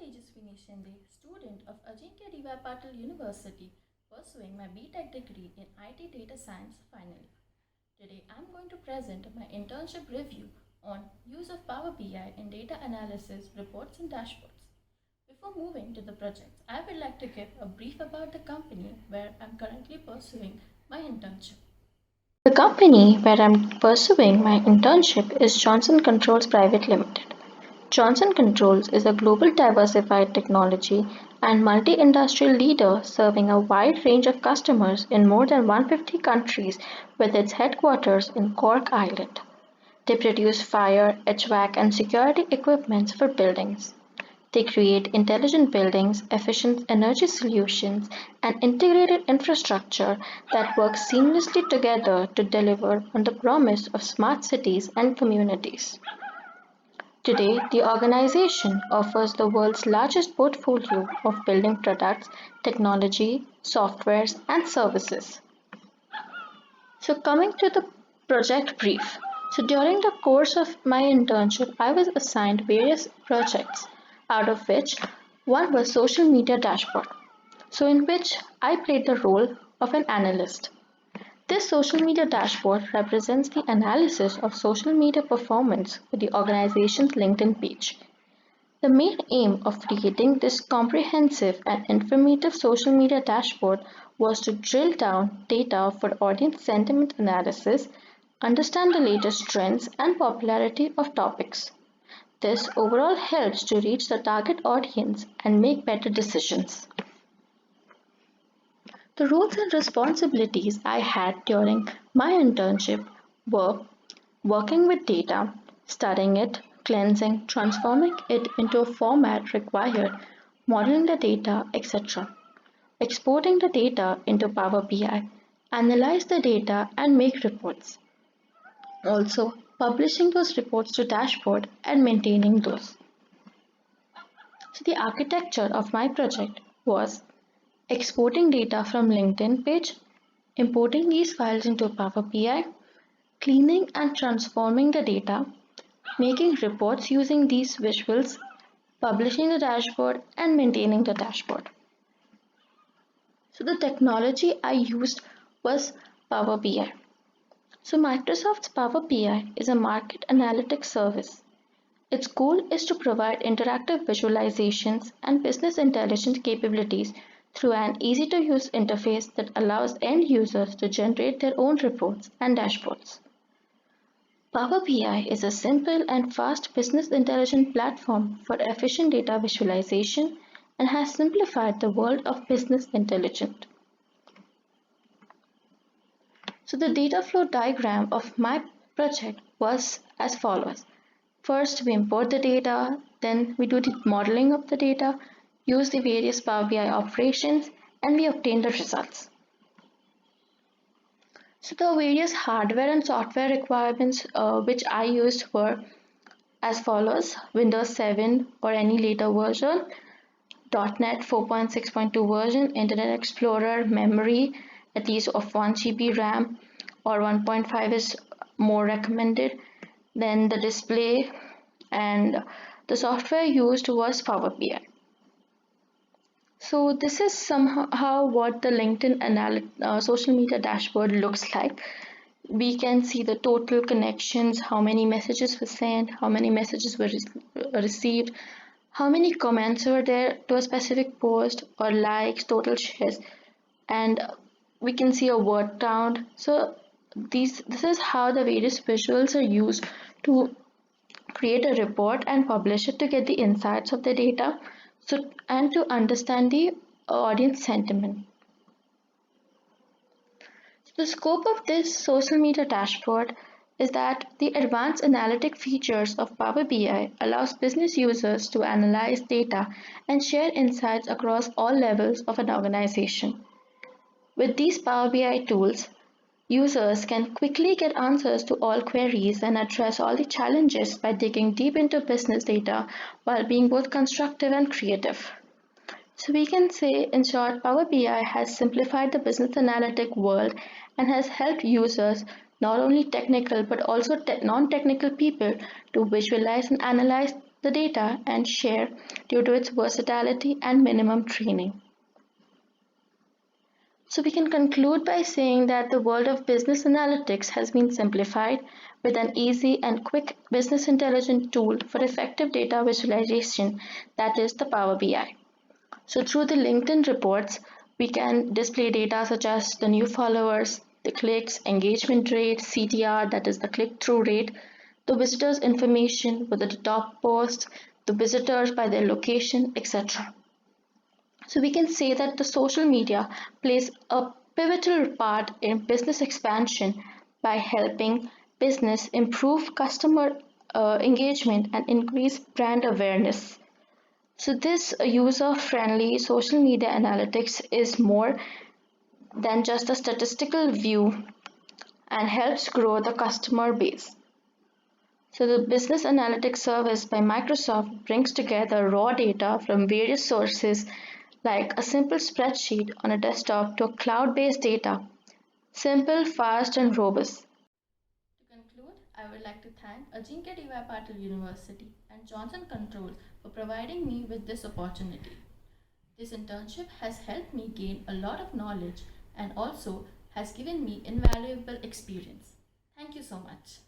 Tejaswini Shinde, student of Ajinkya D.Y. Patil University, pursuing my B.Tech degree in IT Data Science final year. Today I am going to present my internship review on use of Power BI in data analysis, reports and dashboards. Before moving to the projects, I would like to give a brief about the company where I am currently pursuing my internship. The company where I'm pursuing my internship is Johnson Controls Private Limited. Johnson Controls is a global diversified technology and multi-industrial leader serving a wide range of customers in more than 150 countries with its headquarters in Cork, Ireland. They produce fire, HVAC, and security equipment for buildings. They create intelligent buildings, efficient energy solutions, and integrated infrastructure that work seamlessly together to deliver on the promise of smart cities and communities. Today, the organization offers the world's largest portfolio of building products, technology, softwares, and services. So, coming to the project brief. So, during the course of my internship, I was assigned various projects, out of which one was social media dashboard. So, in which I played the role of an analyst. This social media dashboard represents the analysis of social media performance for the organization's LinkedIn page. The main aim of creating this comprehensive and informative social media dashboard was to drill down data for audience sentiment analysis, understand the latest trends and popularity of topics. This overall helps to reach the target audience and make better decisions. The roles and responsibilities I had during my internship were working with data, studying it, cleansing, transforming it into a format required, modeling the data, etc. Exporting the data into Power BI, analyze the data and make reports. Also, publishing those reports to dashboard and maintaining those. So the architecture of my project was exporting data from LinkedIn page, importing these files into Power BI, cleaning and transforming the data, making reports using these visuals, publishing the dashboard, and maintaining the dashboard. So the technology I used was Power BI. So Microsoft's Power BI is a market analytics service. Its goal is to provide interactive visualizations and business intelligence capabilities through an easy to use interface that allows end users to generate their own reports and dashboards. Power BI is a simple and fast business intelligence platform for efficient data visualization and has simplified the world of business intelligence. So the data flow diagram of my project was as follows. First, we import the data, then we do the modeling of the data, use the various Power BI operations, and we obtain the results. So the various hardware and software requirements which I used were as follows: Windows 7 or any later version, .NET 4.6.2 version, Internet Explorer, memory at least of 1 GB RAM or 1.5 is more recommended. Then the display and the software used was Power BI. So this is somehow what the LinkedIn social media dashboard looks like. We can see the total connections, how many messages were sent, how many messages were received, how many comments were there to a specific post or likes, total shares, and we can see a word count. So this is how the various visuals are used to create a report and publish it to get the insights of the data, so and to understand the audience sentiment. So the scope of this social media dashboard is that the advanced analytic features of Power BI allows business users to analyze data and share insights across all levels of an organization. With these Power BI tools, users can quickly get answers to all queries and address all the challenges by digging deep into business data while being both constructive and creative. So we can say, in short, Power BI has simplified the business analytic world and has helped users, not only technical but also non-technical people, to visualize and analyze the data and share due to its versatility and minimum training. So we can conclude by saying that the world of business analytics has been simplified with an easy and quick business intelligence tool for effective data visualization, that is the Power BI. So through the LinkedIn reports, we can display data such as the new followers, the clicks, engagement rate, CTR, that is the click-through rate, the visitors information, whether the top posts, the visitors by their location, etc. So we can say that the social media plays a pivotal part in business expansion by helping business improve customer engagement and increase brand awareness. So this user-friendly social media analytics is more than just a statistical view and helps grow the customer base. So the Business Analytics Service by Microsoft brings together raw data from various sources like a simple spreadsheet on a desktop to a cloud-based data, simple, fast and robust. To conclude, I would like to thank Ajinkya D.Y. Patil University and Johnson Controls for providing me with this opportunity. This internship has helped me gain a lot of knowledge and also has given me invaluable experience. Thank you so much.